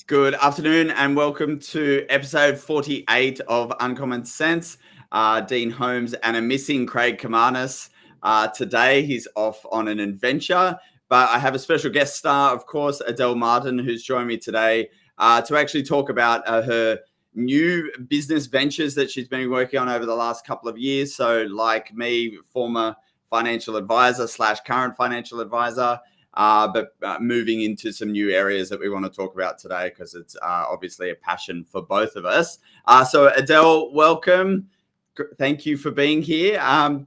Good afternoon and welcome to episode 48 of UncommonCents. Dean Holmes and a missing Craig Kamanis. Today he's off on an adventure, but I have a special guest star, of course, Adele Martin, who's joined me today to actually talk about her new business ventures that she's been working on over the last couple of years. So like me, former financial advisor / current financial advisor, but moving into some new areas that we want to talk about today because it's obviously a passion for both of us. So Adele, welcome. Thank you for being here.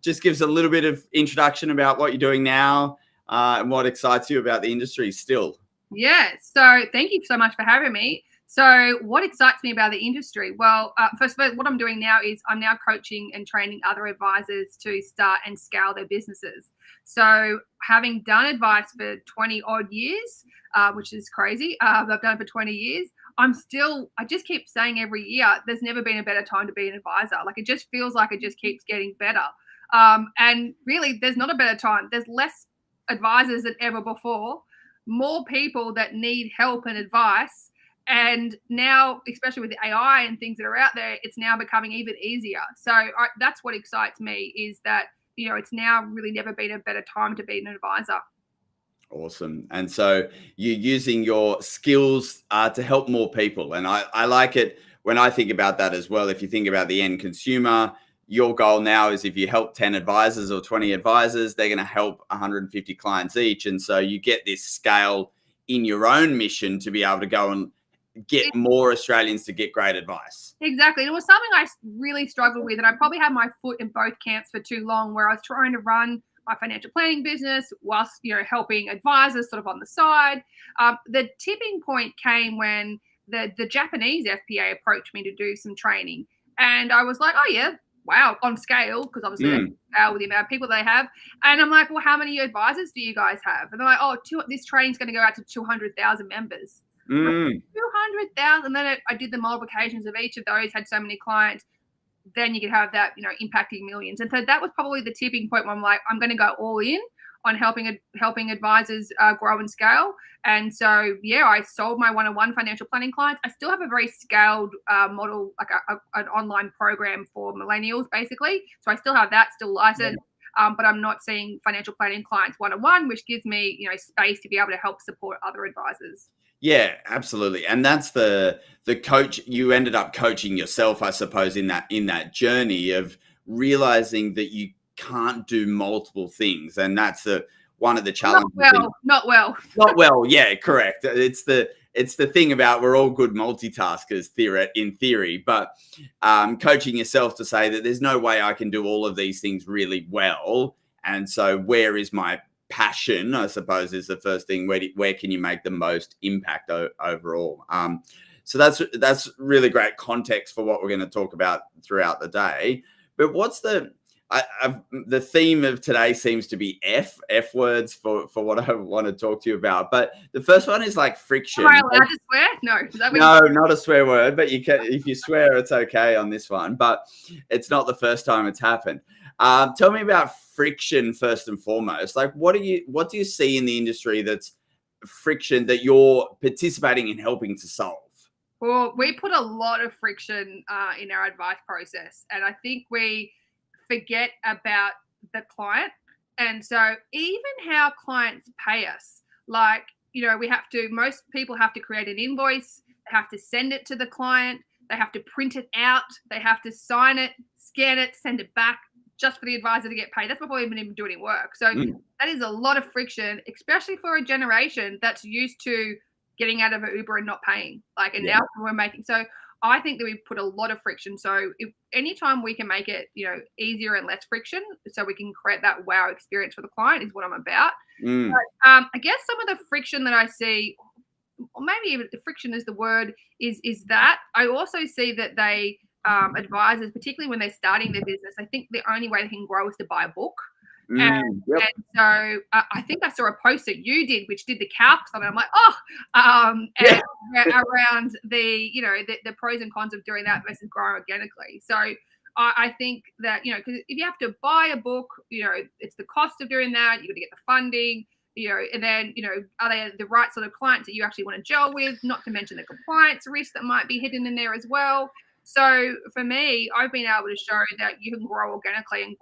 Just give us a little bit of introduction about what you're doing now and what excites you about the industry still. Yeah, so thank you so much for having me. So what excites me about the industry? Well, first of all, what I'm doing now is I'm now coaching and training other advisors to start and scale their businesses. So having done advice for 20 odd years, which is crazy, I've done it for 20 years. I just keep saying every year, there's never been a better time to be an advisor. Like it just feels like it just keeps getting better. And really, there's not a better time. There's less advisors than ever before, more people that need help and advice. And now, especially with the AI and things that are out there, it's now becoming even easier. So that's what excites me is that, it's now really never been a better time to be an advisor. Awesome. And so you're using your skills to help more people. And I like it when I think about that as well. If you think about the end consumer, your goal now is if you help 10 advisors or 20 advisors, they're going to help 150 clients each. And so you get this scale in your own mission to be able to go and get more Australians to get great advice. Exactly. It was something I really struggled with, and I probably had my foot in both camps for too long, where I was trying to run my financial planning business whilst, helping advisors sort of on the side. The tipping point came when the Japanese FPA approached me to do some training. And I was like, oh, yeah, wow, on scale, because obviously they scale with the amount of people they have. And I'm like, well, how many advisors do you guys have? And they're like, this training's going to go out to 200,000 members. 200,000. Then I did the multiplications of each of those, had so many clients. Then you could have that, impacting millions. And so that was probably the tipping point where I'm like, I'm going to go all in on helping advisors grow and scale. And so, yeah, I sold my one-on-one financial planning clients. I still have a very scaled model, like an online program for millennials, basically. So I still have that, still licensed. Yeah. But I'm not seeing financial planning clients one-on-one, which gives me, space to be able to help support other advisors. Yeah, absolutely. And that's the coach. You ended up coaching yourself, I suppose, in that journey of realizing that you can't do multiple things. And that's one of the challenges. Not well. Yeah, correct. It's the thing about we're all good multitaskers in theory, but coaching yourself to say that there's no way I can do all of these things really well. And so where is my passion, I suppose, is the first thing. Where can you make the most impact overall? So that's really great context for what we're going to talk about throughout the day. But what's the theme of today seems to be F words for what I want to talk to you about. But the first one is like friction. Am I allowed to swear? No. No, not a swear word, but you can, if you swear, it's okay on this one. But it's not the first time it's happened. Tell me about friction first and foremost. Like, what do you see in the industry that's friction that you're participating in helping to solve? Well, we put a lot of friction in our advice process, and I think we forget about the client. And so even how clients pay us, like, most people have to create an invoice, they have to send it to the client, they have to print it out, they have to sign it, scan it, send it back, just for the advisor to get paid. That's before even doing any work. So that is a lot of friction, especially for a generation that's used to getting out of an Uber and not paying. Now we're making. So I think that we put a lot of friction. So if anytime we can make it, easier and less friction, so we can create that wow experience for the client is what I'm about. But, I guess some of the friction that I see, or maybe even the friction is the word, is that I also see that they advisors, particularly when they're starting their business, I think the only way they can grow is to buy a book. And so I think I saw a post that you did, which did the calcs on it. I'm like, around the pros and cons of doing that versus growing organically. So I think that, because if you have to buy a book, it's the cost of doing that. You got to get the funding. And then, are they the right sort of clients that you actually want to gel with? Not to mention the compliance risk that might be hidden in there as well. So for me, I've been able to show that you can grow organically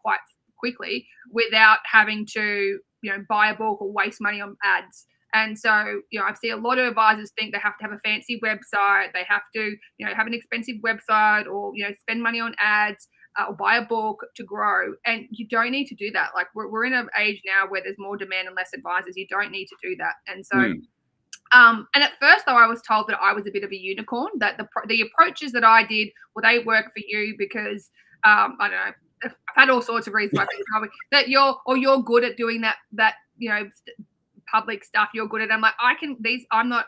quite quickly without having to, buy a book or waste money on ads. And so, I see a lot of advisors think they have to have a fancy website. They have to, have an expensive website or, spend money on ads or buy a book to grow. And you don't need to do that. Like we're in an age now where there's more demand and less advisors. You don't need to do that. And so, and at first, though, I was told that I was a bit of a unicorn, that the approaches that I did, well, they work for you because, I don't know, I've had all sorts of reasons why people tell me that you're good at doing that public stuff. You're good at. I'm like, I'm not,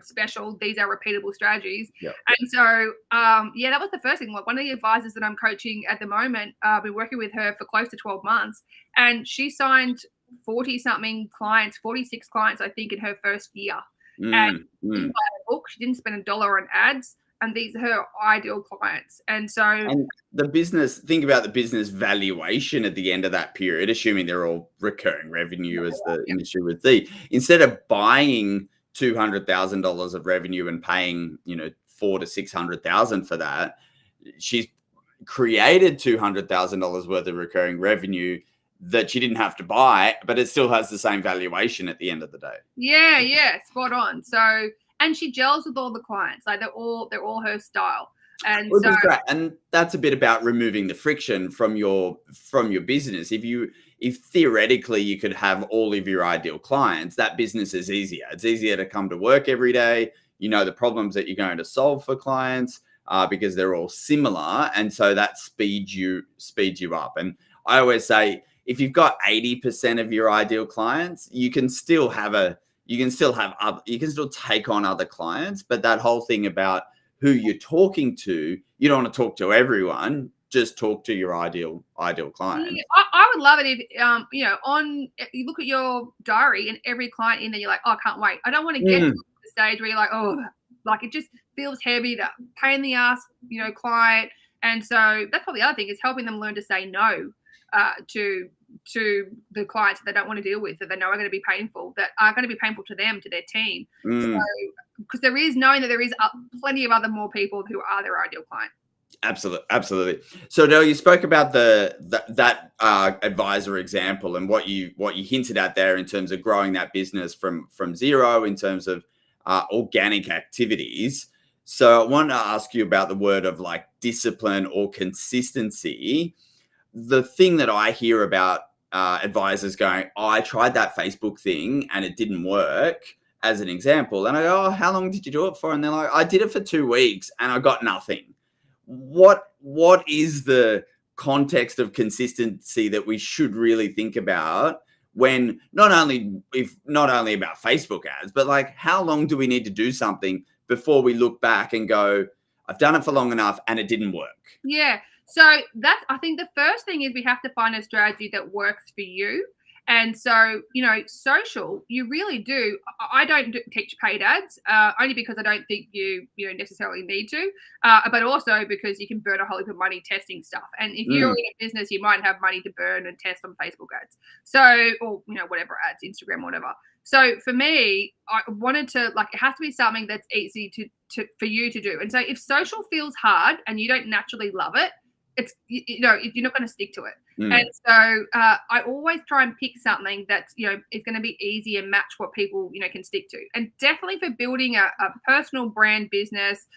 special. These are repeatable strategies. Yep. And so, that was the first thing. Like one of the advisors that I'm coaching at the moment, I've been working with her for close to 12 months, and she signed 40-something clients, 46 clients, I think, in her first year. And she didn't buy a book. She didn't spend $1 on ads. And these are her ideal clients. And so, and think about the business valuation at the end of that period, assuming they're all recurring revenue as the industry would see. Instead of buying $200,000 of revenue and paying, $400,000 to $600,000 for that, she's created $200,000 worth of recurring revenue that she didn't have to buy, but it still has the same valuation at the end of the day. Yeah, spot on. So, and she gels with all the clients, like they're all her style. And so, great. And that's a bit about removing the friction from your business. If theoretically you could have all of your ideal clients, that business is easier. It's easier to come to work every day. The problems that you're going to solve for clients because they're all similar, and so that speeds you up. And I always say, if you've got 80% of your ideal clients, you can still take on other clients. But that whole thing about who you're talking to, you don't want to talk to everyone. Just talk to your ideal client. Yeah, I would love it if you look at your diary and every client in there, you're like, oh, I can't wait. I don't want to get to the stage where you're like, oh, like it just feels heavy, that pain in the ass, client. And so that's probably the other thing, is helping them learn to say no to the clients that they don't want to deal with, that they know are going to be painful, to them, to their team. So, because knowing that there is plenty of more people who are their ideal client. Absolutely. So Adele, you spoke about that advisor example and what you hinted at there in terms of growing that business from zero in terms of organic activities. So I wanted to ask you about the word of like discipline or consistency. The thing that I hear about advisors going, I tried that Facebook thing and it didn't work, as an example. And I go, oh, how long did you do it for? And they're like, I did it for 2 weeks and I got nothing. What is the context of consistency that we should really think about when not only about Facebook ads, but like how long do we need to do something before we look back and go, I've done it for long enough and it didn't work? Yeah. So I think the first thing is we have to find a strategy that works for you. And so, social, you really do. I don't teach paid ads, only because I don't think you necessarily need to, but also because you can burn a whole heap of money testing stuff. And if you're in a business, you might have money to burn and test on Facebook ads. So, or, whatever ads, Instagram, whatever. So for me, I wanted to, it has to be something that's easy for you to do. And so if social feels hard and you don't naturally love it, it's, you're not going to stick to it. And so I always try and pick something that's, is going to be easy and match what people, can stick to. And definitely for building a personal brand business,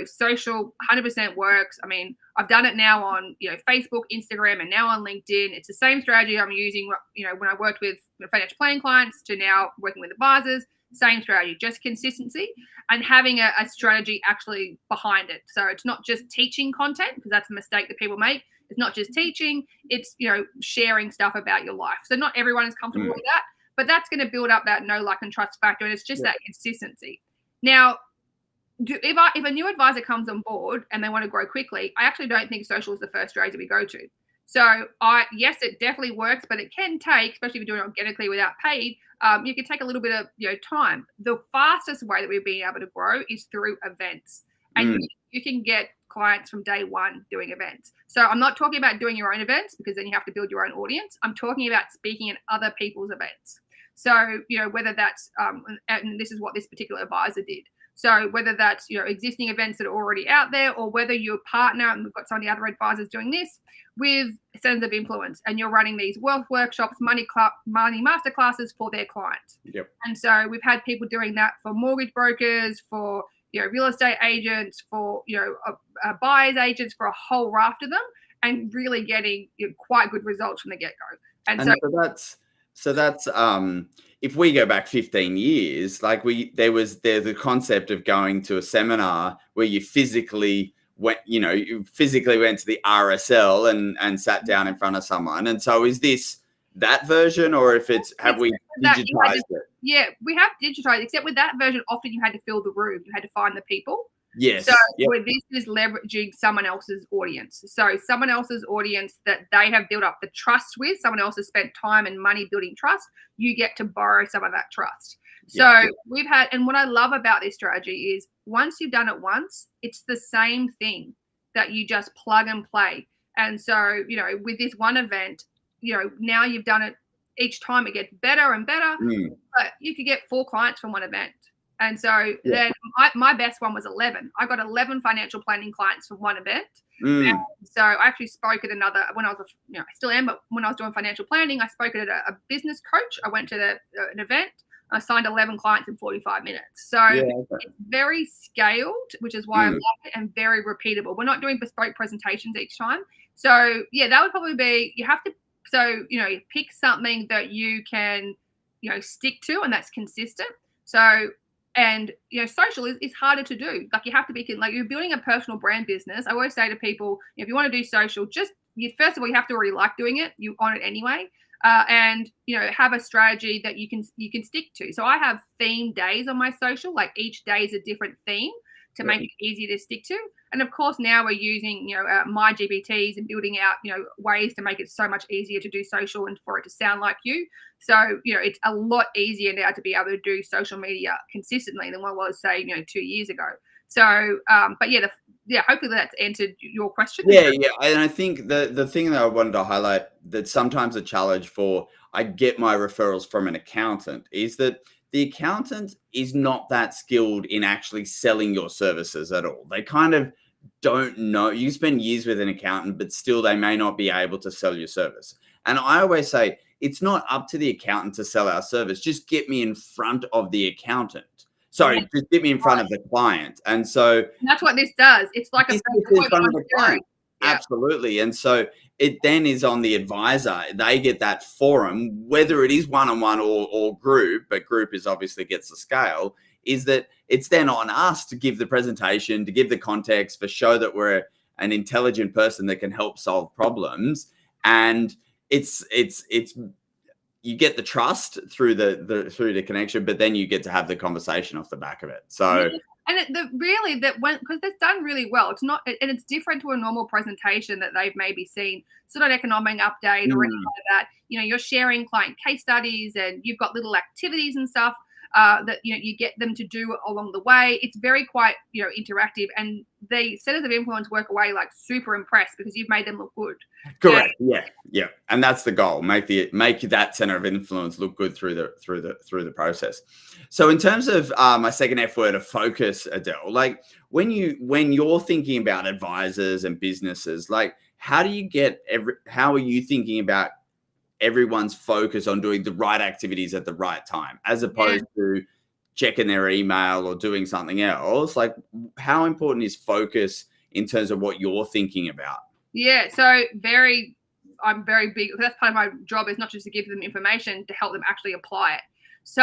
social 100% works. I mean, I've done it now on, Facebook, Instagram, and now on LinkedIn. It's the same strategy I'm using, when I worked with financial planning clients to now working with advisors. Same strategy, just consistency and having a strategy actually behind it. So it's not just teaching content, because that's a mistake that people make. It's not just teaching, it's, sharing stuff about your life. So not everyone is comfortable with that, but that's going to build up that know, like, and trust factor. And it's just that consistency. Now, if a new advisor comes on board and they want to grow quickly, I actually don't think social is the first strategy we go to. So yes, it definitely works, but it can take, especially if you're doing it organically without paid, you can take a little bit of time. The fastest way that we've been able to grow is through events. And you can get clients from day one doing events. So I'm not talking about doing your own events, because then you have to build your own audience. I'm talking about speaking at other people's events. So, whether that's, and this is what this particular advisor did. So whether that's, existing events that are already out there, or whether you partner, and we've got some of the other advisors doing this, with centers of influence, and you're running these wealth workshops, money masterclasses for their clients. Yep. And so we've had people doing that for mortgage brokers, for real estate agents, for buyers agents, for a whole raft of them, and really getting quite good results from the get-go. And so that's if we go back 15 years, there's the concept of going to a seminar where you physically went to the RSL and sat down in front of someone. And so is this that version, or have we digitized it? Yeah, we have digitized, except with that version, often you had to fill the room. You had to find the people. Yes. So where this is leveraging someone else's audience. So someone else's audience that they have built up the trust with, someone else has spent time and money building trust, you get to borrow some of that trust. So we've had, and what I love about this strategy is once you've done it once, it's the same thing that you just plug and play. And so, with this one event, now you've done it each time, it gets better and better. But you could get 4 clients from one event. And so then my best one was 11. I got 11 financial planning clients from one event. And so I actually spoke at another, when I was, I still am, but when I was doing financial planning, I spoke at a business coach. I went to an event. I signed 11 clients in 45 minutes. So it's very scaled, which is why I like it, and very repeatable. We're not doing bespoke presentations each time. So that would probably be, you have to, you pick something that you can, stick to, and that's consistent. So, and social is harder to do. Like, you have to be, like, you're building a personal brand business. I always say to people, if you want to do social, first of all, you have to already like doing it. You on it anyway, and have a strategy that you can stick to. So I have theme days on my social. Like, each day is a different theme to make it easier to stick to. And of course, now we're using my GPTs and building out ways to make it so much easier to do social and for it to sound like you. So it's a lot easier now to be able to do social media consistently than what it was, say 2 years ago. So but hopefully that's answered your question. And I think the thing that I wanted to highlight, that sometimes a challenge for, I get my referrals from an accountant, is that the accountant is not that skilled in actually selling your services at all. They kind of don't know. You spend years with an accountant, but still they may not be able to sell your service. And I always say, it's not up to the accountant to sell our service. Just get me in front of the accountant. Sorry, just get me in front of the client. And so that's what this does. It's like in front of the client. Absolutely. And so it then is on the advisor. They get that forum, whether it is one-on-one or group, but group is obviously gets the scale, is that it's then on us to give the presentation, to give the context, for show that we're an intelligent person that can help solve problems. And it's you get the trust through the connection, but then you get to have the conversation off the back of it. So and because it's done really well. It's not, and it's different to a normal presentation that they've maybe seen. It's not an economic update or anything like that. You're sharing client case studies, and you've got little activities and stuff that you get them to do along the way. It's very quite interactive, and the centers of influence work away like super impressed because you've made them look good. Correct. Yeah. And that's the goal. Make that center of influence look good through the process. So in terms of my second F word of focus, Adele, like when you're thinking about advisors and businesses, like how are you thinking about everyone's focus on doing the right activities at the right time, as opposed to checking their email or doing something else? Like, how important is focus in terms of what you're thinking about? Yeah, so I'm very big. That's part of my job, is not just to give them information, to help them actually apply it. So,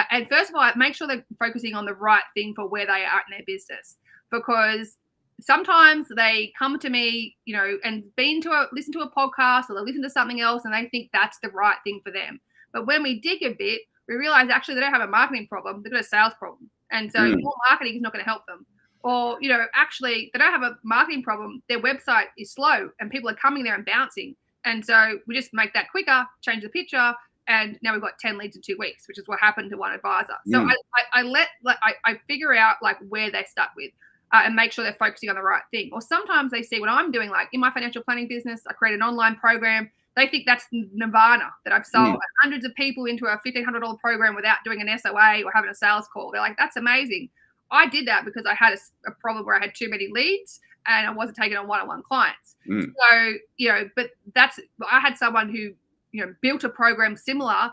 and first of all, make sure they're focusing on the right thing for where they are in their business, because sometimes they come to me, and listen to a podcast, or they listen to something else, and they think that's the right thing for them. But when we dig a bit, we realize actually they don't have a marketing problem; they've got a sales problem, and so more marketing is not going to help them. Or actually they don't have a marketing problem; their website is slow, and people are coming there and bouncing. And so we just make that quicker, change the picture, and now we've got 10 leads in 2 weeks, which is what happened to one advisor. So I figure out like where they're stuck with. and make sure they're focusing on the right thing. Or sometimes they see what I'm doing, like in my financial planning business, I create an online program. They think that's nirvana, that I've sold hundreds of people into a $1,500 program without doing an SOA or having a sales call. They're like, that's amazing. I did that because I had a problem where I had too many leads and I wasn't taking on one-on-one clients. So, but I had someone who, built a program similar,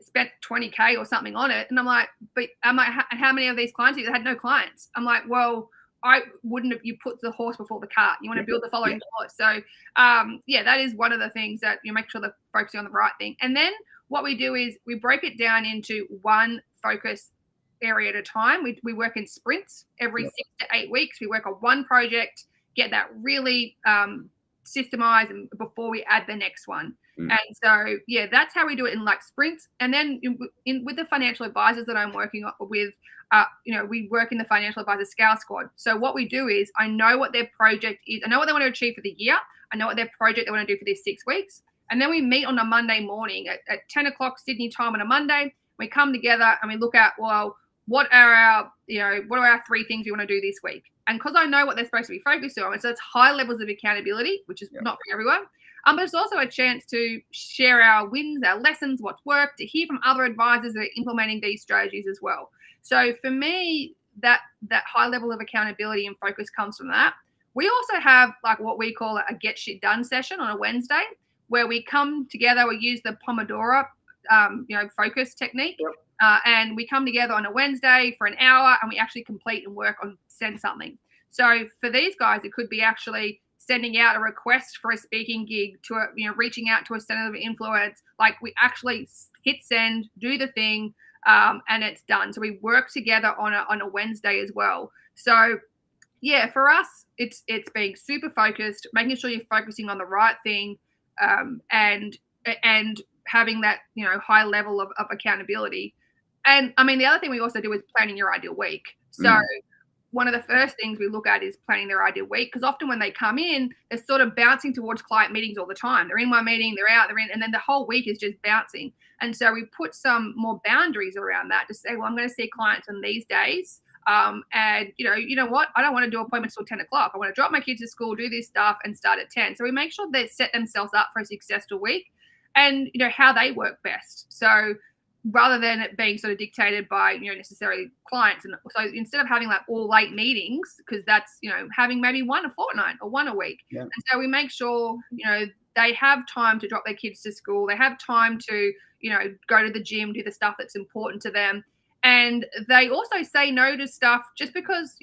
spent 20K or something on it. And I'm like, how many of these clients? They had no clients. I'm like, well, I wouldn't have, you put the horse before the cart. You want to build the following horse. So, that is one of the things that you make sure they're focusing on the right thing. And then what we do is we break it down into one focus area at a time. We work in sprints every 6 to 8 weeks. We work on one project, get that really systemized and before we add the next one. And so, that's how we do it in like sprints. And then with the financial advisors that I'm working with, we work in the financial advisor scale squad. So what we do is I know what their project is. I know what they want to achieve for the year. I know what their project they want to do for these 6 weeks. And then we meet on a Monday morning at 10 o'clock Sydney time on a Monday. We come together and we look at, well, what are our 3 things we want to do this week? And because I know what they're supposed to be focused on, so it's high levels of accountability, which is not for everyone. But it's also a chance to share our wins, our lessons, what's worked, to hear from other advisors that are implementing these strategies as well. So for me, that high level of accountability and focus comes from that. We also have like what we call a get shit done session on a Wednesday, where we come together. We use the Pomodoro, focus technique. And we come together on a Wednesday for an hour and we actually complete and work on send something. So for these guys, it could be actually sending out a request for a speaking gig to reaching out to a center of influence. Like we actually hit send, do the thing, and it's done. So we work together on a Wednesday as well. So for us, it's being super focused, making sure you're focusing on the right thing, and having that high level of accountability. And I mean, the other thing we also do is planning your ideal week. So one of the first things we look at is planning their ideal week, because often when they come in, they're sort of bouncing towards client meetings all the time. They're in one meeting, they're out, they're in, and then the whole week is just bouncing. And so we put some more boundaries around that to say, well, I'm going to see clients on these days. And you know what? I don't want to do appointments till 10 o'clock. I want to drop my kids to school, do this stuff, and start at 10. So we make sure they set themselves up for a successful week and how they work best. So rather than it being sort of dictated by necessarily clients, and so instead of having like all late meetings, because that's having maybe one a fortnight or one a week, and so we make sure they have time to drop their kids to school, they have time to go to the gym, do the stuff that's important to them, and they also say no to stuff just because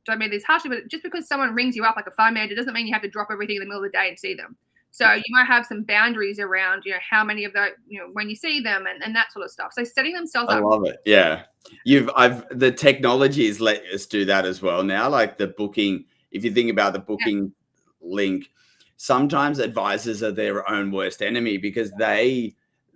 don't mean this harshly, but just because someone rings you up like a phone manager doesn't mean you have to drop everything in the middle of the day and see them. So you might have some boundaries around, how many of those, when you see them and that sort of stuff. So setting themselves up. I love it. Yeah. The technology has let us do that as well now. Like the booking, if you think about the booking link, sometimes advisors are their own worst enemy because they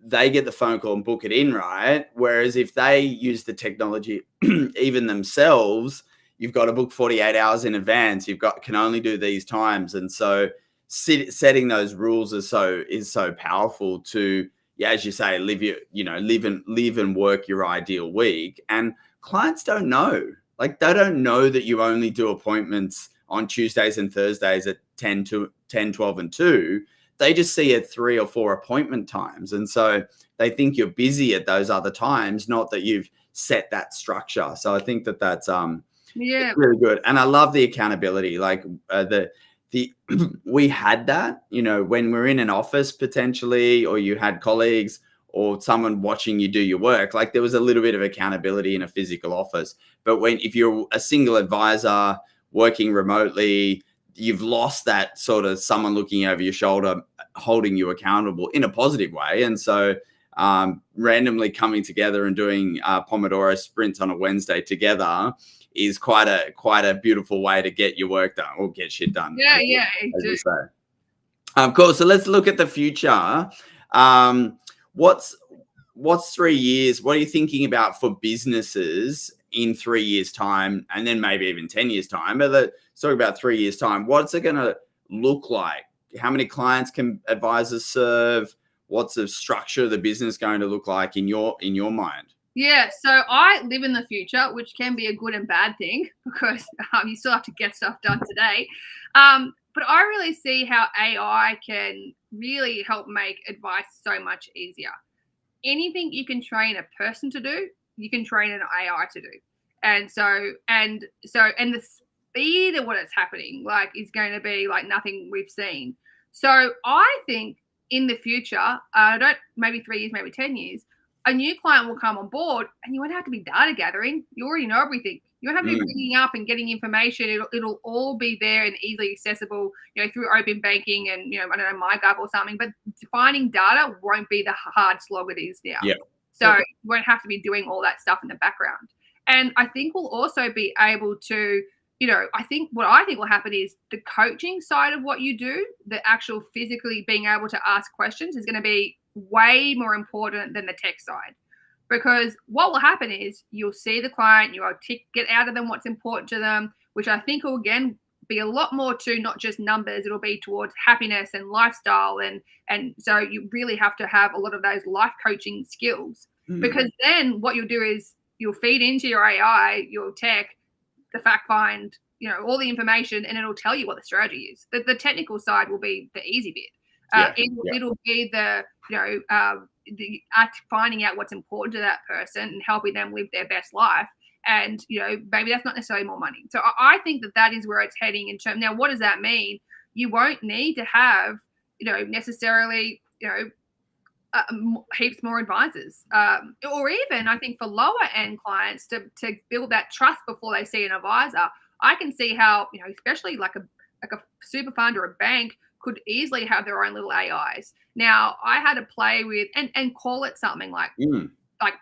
get the phone call and book it in, right? Whereas if they use the technology even themselves, you've got to book 48 hours in advance. Can only do these times. And so setting those rules is so powerful to, as you say, live and work your ideal week. And clients don't know, like they don't know that you only do appointments on Tuesdays and Thursdays at 10, 12 and 2. They just see it 3 or 4 appointment times. And so they think you're busy at those other times, not that you've set that structure. So I think that's really good. And I love the accountability, like we had that, when we're in an office potentially, or you had colleagues or someone watching you do your work, like there was a little bit of accountability in a physical office. But if you're a single advisor working remotely, you've lost that sort of someone looking over your shoulder, holding you accountable in a positive way. And so randomly coming together and doing Pomodoro sprints on a Wednesday together is quite a beautiful way to get your work done or get shit done. Cool. So let's look at the future. What's 3 years? What are you thinking about for businesses in 3 years' time, and then maybe even 10 years' time? But let's talk about 3 years' time. What's it going to look like? How many clients can advisors serve? What's the structure of the business going to look like in your mind? Yeah, so I live in the future, which can be a good and bad thing because you still have to get stuff done today. But I really see how AI can really help make advice so much easier. Anything you can train a person to do, you can train an AI to do. And the speed of what it's happening, like, is going to be like nothing we've seen. So I think in the future, don't maybe 3 years, maybe 10 years, a new client will come on board, and you won't have to be data gathering. You already know everything. You won't have to be ringing up and getting information. It'll all be there and easily accessible, through open banking and, I don't know, MyGov or something. But finding data won't be the hard slog it is now. Yeah. So you won't have to be doing all that stuff in the background. And I think we'll also be able to, I think will happen is the coaching side of what you do, the actual physically being able to ask questions, is going to be way more important than the tech side. Because what will happen is you'll see the client, you'll get out of them what's important to them, which I think will, again, be a lot more to not just numbers. It'll be towards happiness and lifestyle. And so you really have to have a lot of those life coaching skills. Because then what you'll do is you'll feed into your AI, your tech, the fact find, all the information, and it'll tell you what the strategy is. The technical side will be the easy bit. It'll be the finding out what's important to that person and helping them live their best life. And maybe that's not necessarily more money. So I think that is where it's heading in terms. Now, what does that mean? You won't need to have necessarily heaps more advisors, or even I think for lower end clients to build that trust before they see an advisor. I can see how especially like a super fund or a bank could easily have their own little AIs. Now, I had to play with and call it something like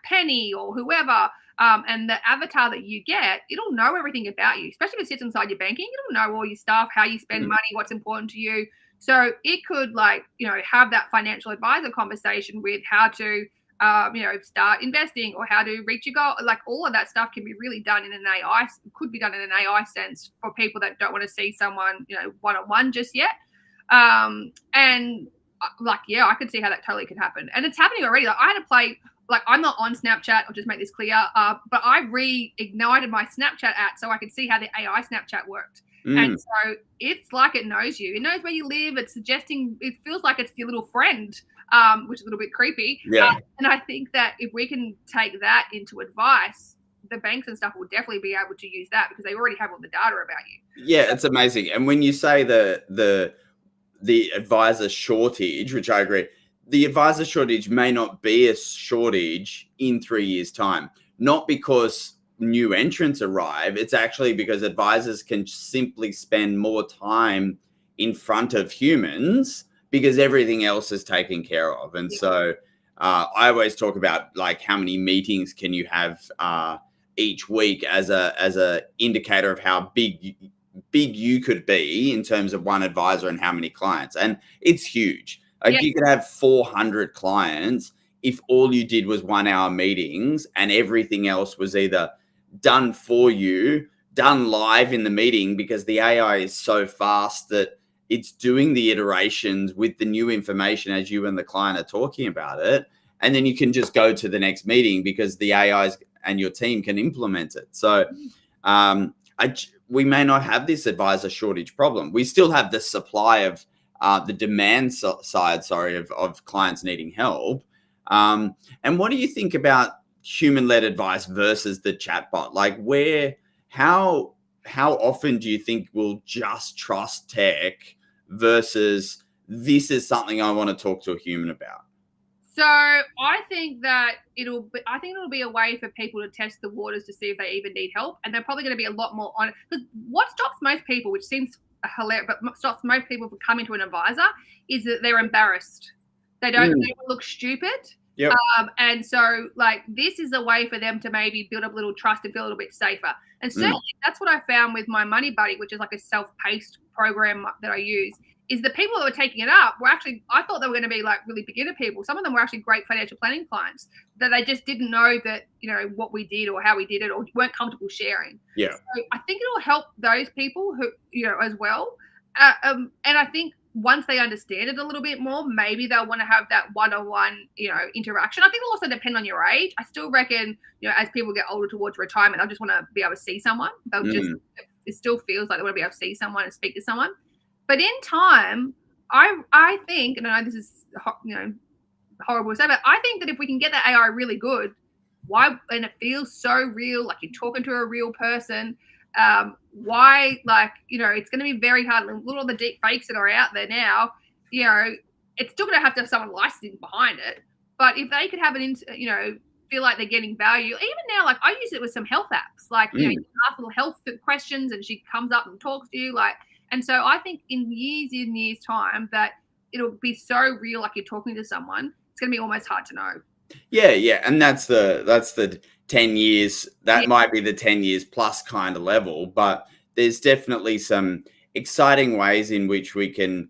Penny or whoever, and the avatar that you get, it'll know everything about you, especially if it sits inside your banking. It'll know all your stuff, how you spend money, what's important to you. So it could have that financial advisor conversation with how to start investing or how to reach your goal. Like, all of that stuff can be really done in an AI, could be done in an AI sense for people that don't want to see someone, one-on-one just yet. I could see how that totally could happen. And it's happening already. Like, I had to play, like, I'm not on Snapchat, I'll just make this clear, but I reignited my Snapchat app so I could see how the AI Snapchat worked. And so it's like it knows you. It knows where you live. It's suggesting, it feels like it's your little friend, which is a little bit creepy. Yeah. And I think that if we can take that into advice, the banks and stuff will definitely be able to use that because they already have all the data about you. Yeah, it's amazing. And when you say the advisor shortage, which I agree, the advisor shortage may not be a shortage in 3 years' time, not because new entrants arrive. It's actually because advisors can simply spend more time in front of humans because everything else is taken care of. And so I always talk about, like, how many meetings can you have each week as a indicator of how big you could be in terms of one advisor and how many clients. And it's huge. Like, you could have 400 clients if all you did was 1 hour meetings and everything else was either done for you, done live in the meeting, because the AI is so fast that it's doing the iterations with the new information as you and the client are talking about it. And then you can just go to the next meeting because the AIs and your team can implement it. So we may not have this advisor shortage problem. We still have the supply of the demand side, of clients needing help. And what do you think about human-led advice versus the chatbot? Like, how often do you think we'll just trust tech versus this is something I want to talk to a human about? So I think that it'll be a way for people to test the waters to see if they even need help, and they're probably going to be a lot more on it. Because what stops most people, which seems hilarious, but stops most people from coming to an advisor, is that they're embarrassed. They don't look stupid. Yep. And so, like, this is a way for them to maybe build up a little trust and feel a little bit safer. And certainly that's what I found with my Money Buddy, which is like a self-paced program that I use, is the people that were taking it up were actually, I thought they were going to be like really beginner people. Some of them were actually great financial planning clients that they just didn't know that, what we did or how we did it, or weren't comfortable sharing. Yeah. So I think it'll help those people who, as well. And I think once they understand it a little bit more, maybe they'll want to have that one-on-one, interaction. I think it'll also depend on your age. I still reckon, as people get older towards retirement, they'll just want to be able to see someone. It still feels like they want to be able to see someone and speak to someone. But in time, I think, and I know this is, horrible to say, but I think that if we can get that AI really good, and it feels so real, like you're talking to a real person, it's going to be very hard. Look at all the deep fakes that are out there now. It's still going to have someone licensing behind it. But if they could have feel like they're getting value, even now, like I use it with some health apps, like you can ask little health questions and she comes up and talks to you, and so I think in years time that it'll be so real, like you're talking to someone. It's going to be almost hard to know. Yeah, and that's the 10 years. That might be the 10 years plus kind of level, but there's definitely some exciting ways in which we can,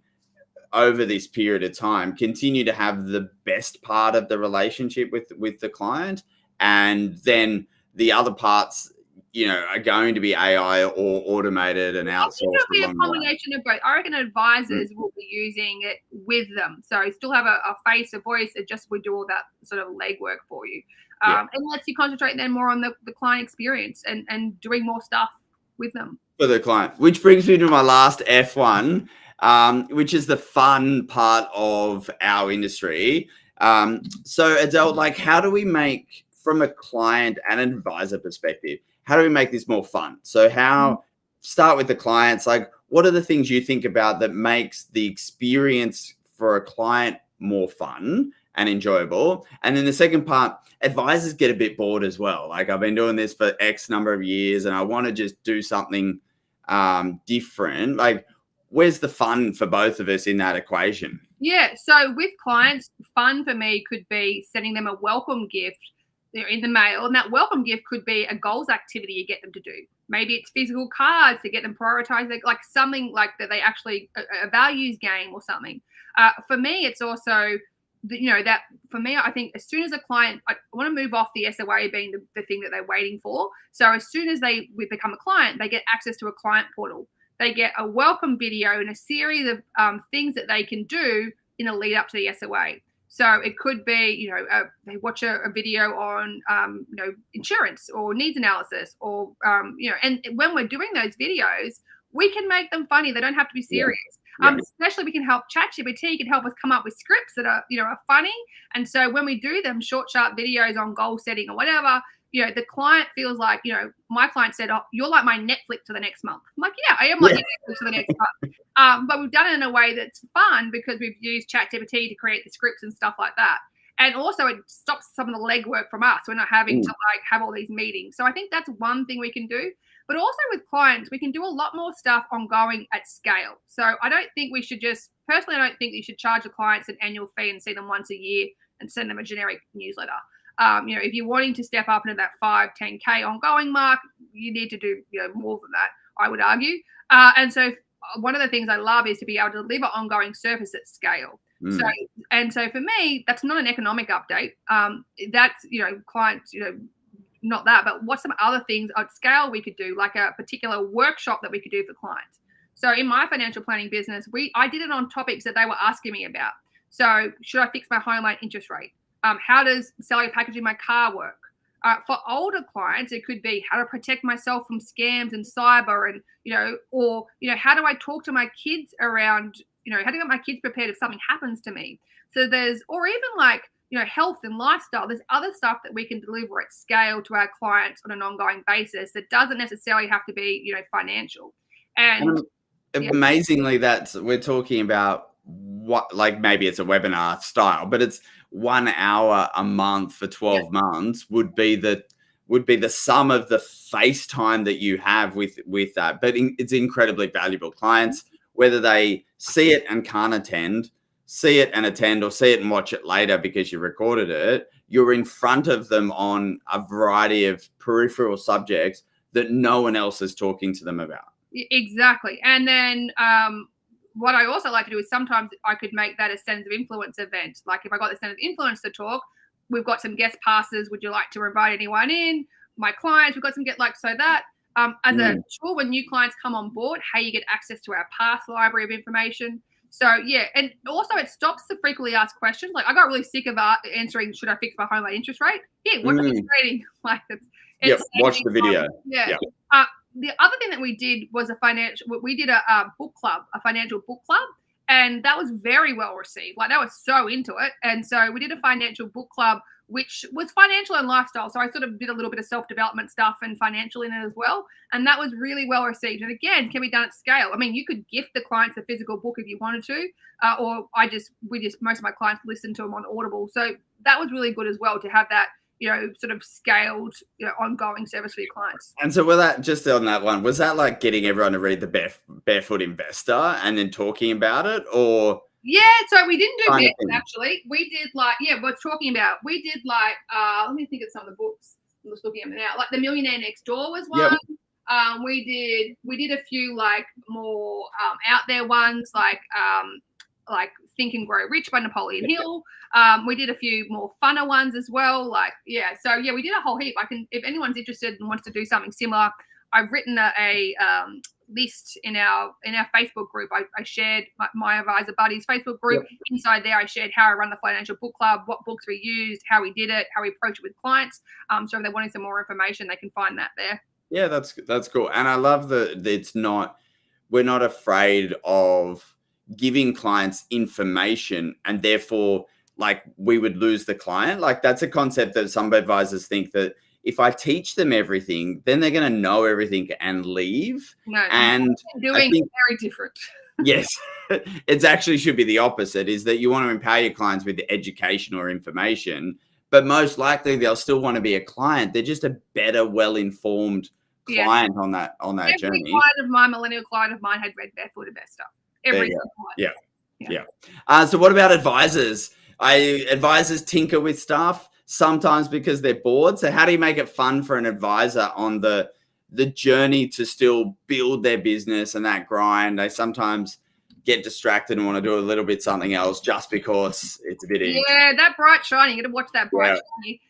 over this period of time, continue to have the best part of the relationship with the client, and then the other parts, are going to be AI or automated and outsourced. It'll be a combination of both. I reckon advisors will be using it with them, so still have a face, a voice. It just would do all that sort of legwork for you, and lets you concentrate then more on the client experience and doing more stuff with them for the client. Which brings me to my last F1, which is the fun part of our industry. So Adele, like, how do we make, from a client and an advisor perspective, how do we make this more fun? So start with the clients, like, what are the things you think about that makes the experience for a client more fun and enjoyable? And then the second part, advisors get a bit bored as well. Like, I've been doing this for X number of years and I want to just do something different. Like, where's the fun for both of us in that equation? Yeah, so with clients, fun for me could be sending them a welcome gift in the mail, and that welcome gift could be a goals activity you get them to do. Maybe it's physical cards to get them prioritized, like something like that they actually, a values game or something. For me, it's also, that for me, I think as soon as a client, I want to move off the SOA being the thing that they're waiting for. So as soon as we become a client, they get access to a client portal. They get a welcome video and a series of things that they can do in a lead up to the SOA. So it could be, they watch a video on, insurance or needs analysis or, and when we're doing those videos, we can make them funny. They don't have to be serious. Especially we can help ChatGPT can help us come up with scripts that are, are funny. And so when we do them short, sharp videos on goal setting or whatever, the client feels like, my client said, oh, you're like my Netflix for the next month. I'm like, yeah, I am like Netflix for the next month. But we've done it in a way that's fun because we've used ChatGPT to create the scripts and stuff like that. And also it stops some of the legwork from us. We're not having to have all these meetings. So I think that's one thing we can do. But also with clients, we can do a lot more stuff ongoing at scale. So I don't think we should personally, I don't think you should charge the clients an annual fee and see them once a year and send them a generic newsletter. If you're wanting to step up into that 5-10K ongoing mark, you need to do more than that, I would argue. And so one of the things I love is to be able to deliver ongoing service at scale. So for me, that's not an economic update. That's, clients, not that, but what's some other things at scale we could do, like a particular workshop that we could do for clients. So in my financial planning business, I did it on topics that they were asking me about. So should I fix my home loan interest rate? How does salary packaging my car work? For older clients, it could be how to protect myself from scams and cyber, and how do I talk to my kids around, how to get my kids prepared if something happens to me. So or even like health and lifestyle. There's other stuff that we can deliver at scale to our clients on an ongoing basis that doesn't necessarily have to be financial. And amazingly, we're talking about what, like, maybe it's a webinar style, but it's 1 hour a month for 12 months would be the sum of the face time that you have with that. But it's incredibly valuable. Clients, whether they see it and can't attend, see it and attend, or see it and watch it later because you recorded it, you're in front of them on a variety of peripheral subjects that no one else is talking to them about. Exactly. And then what I also like to do is sometimes I could make that a Centers of Influence event. Like if I got the Centers of Influence to talk, we've got some guest passes. Would you like to invite anyone in? My clients, we've got some so that as a tool, when new clients come on board, hey, you get access to our past library of information. So yeah, and also it stops the frequently asked questions. Like I got really sick of answering, should I fix my home loan interest rate? Yeah, watch the trading. Like Yep. it's Watch the video. yeah. Yep. The other thing that we did was we did a book club, a financial book club, and that was very well received. Like they were so into it, and so we did a financial book club, which was financial and lifestyle. So I sort of did a little bit of self-development stuff and financial in it as well, and that was really well received. And again, can be done at scale. I mean, you could gift the clients a physical book if you wanted to, or most of my clients listen to them on Audible. So that was really good as well to have that, sort of scaled, ongoing service for your clients. And so, just on that one, was that like getting everyone to read the Barefoot Investor and then talking about it, or? Yeah, so we didn't do bets actually. We did what's talking about. We did let me think of some of the books. I'm just looking at them now. Like The Millionaire Next Door was one. Yep. We did a few like more out there ones like Think and Grow Rich by Napoleon Hill. We did a few more funner ones as well. So we did a whole heap. If anyone's interested and wants to do something similar, I've written a list in our Facebook group. I shared my advisor buddies Facebook group. Yep. Inside there, I shared how I run the financial book club, what books we used, how we did it, how we approach it with clients. So if they wanted some more information, they can find that there. Yeah, that's cool. And I love that we're not afraid of giving clients information, and therefore like we would lose the client. Like that's a concept that some advisors think that if I teach them everything, then they're going to know everything and leave. No, and doing very different. Yes, it actually should be the opposite, is that you want to empower your clients with the education or information, but most likely they'll still want to be a client. They're just a better, well-informed client on that Every journey. Millennial client of mine had read Barefoot Investor. Every client. Yeah. So what about advisors? Advisors tinker with stuff sometimes because they're bored. So how do you make it fun for an advisor on the journey to still build their business and that grind? They sometimes get distracted and want to do a little bit something else just because it's a bit easy. Yeah, that bright shiny. You got to watch that bright shiny.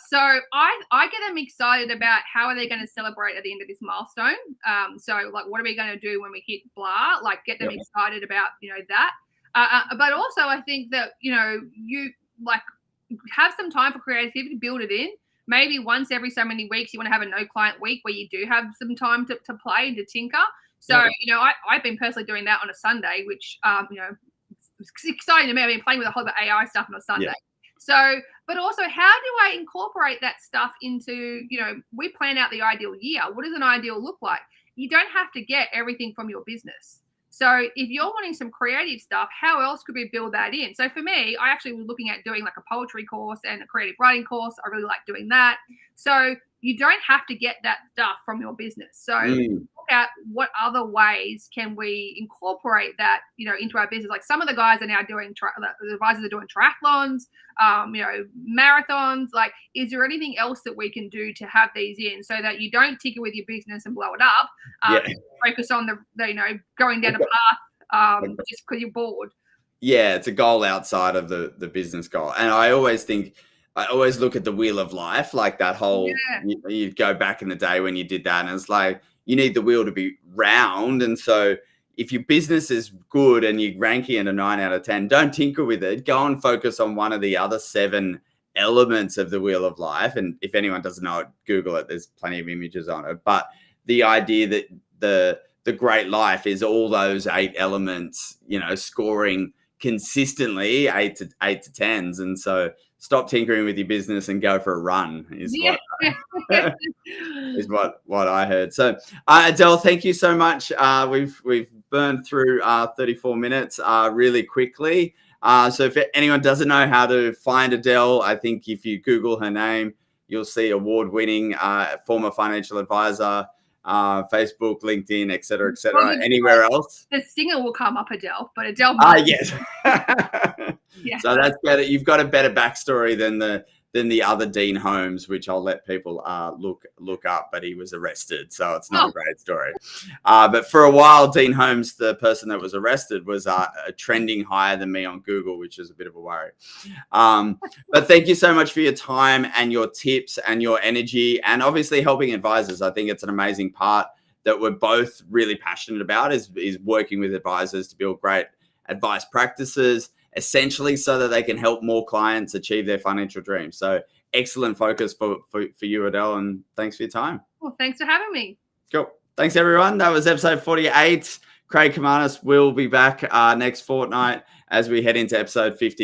So I get them excited about how are they going to celebrate at the end of this milestone. So like, what are we going to do when we hit blah? Like, get them excited about that. But also, I think that you like have some time for creativity, build it in. Maybe once every so many weeks, you want to have a no client week where you do have some time to play and to tinker. So I've been personally doing that on a Sunday, which it's exciting to me. I've been playing with a whole lot of AI stuff on a Sunday. Yeah. So, but also, how do I incorporate that stuff into, we plan out the ideal year. What does an ideal look like? You don't have to get everything from your business. So if you're wanting some creative stuff, how else could we build that in? So for me, I actually was looking at doing like a poetry course and a creative writing course. I really like doing that. So you don't have to get that stuff from your business. So look at what other ways can we incorporate that, into our business. Like some of the guys are now doing, the advisors are doing triathlons, marathons. Like, is there anything else that we can do to have these in so that you don't tinker with your business and blow it up? Focus on the going down a path just because you're bored. Yeah, it's a goal outside of the business goal. And I always look at the wheel of life, like that whole, you go back in the day when you did that, and it's like, you need the wheel to be round. And so if your business is good and you're ranking at a 9 out of 10, don't tinker with it. Go and focus on one of the other 7 elements of the wheel of life. And if anyone doesn't know it, Google it. There's plenty of images on it. But the idea that the great life is all those 8 elements, scoring consistently 8 to 10s. And so stop tinkering with your business and go for a run is what I heard. So Adele, thank you so much. We've burned through 34 minutes really quickly. So if anyone doesn't know how to find Adele, I think if you Google her name, you'll see award-winning former financial advisor, Facebook, LinkedIn, et cetera, et cetera. Well, anywhere else? The singer will come up, Adele, but Adele. Yes. So that's better. You've got a better backstory than the other Dean Holmes, which I'll let people look up. But he was arrested, so it's not a great story. But for a while, Dean Holmes, the person that was arrested, was trending higher than me on Google, which is a bit of a worry. But thank you so much for your time and your tips and your energy, and obviously helping advisors. I think it's an amazing part that we're both really passionate about is working with advisors to build great advice practices, essentially so that they can help more clients achieve their financial dreams. So excellent focus for you, Adele, and thanks for your time. Well, thanks for having me. Cool. Thanks, everyone. That was episode 48. Craig Kamanis will be back next fortnight as we head into episode 50.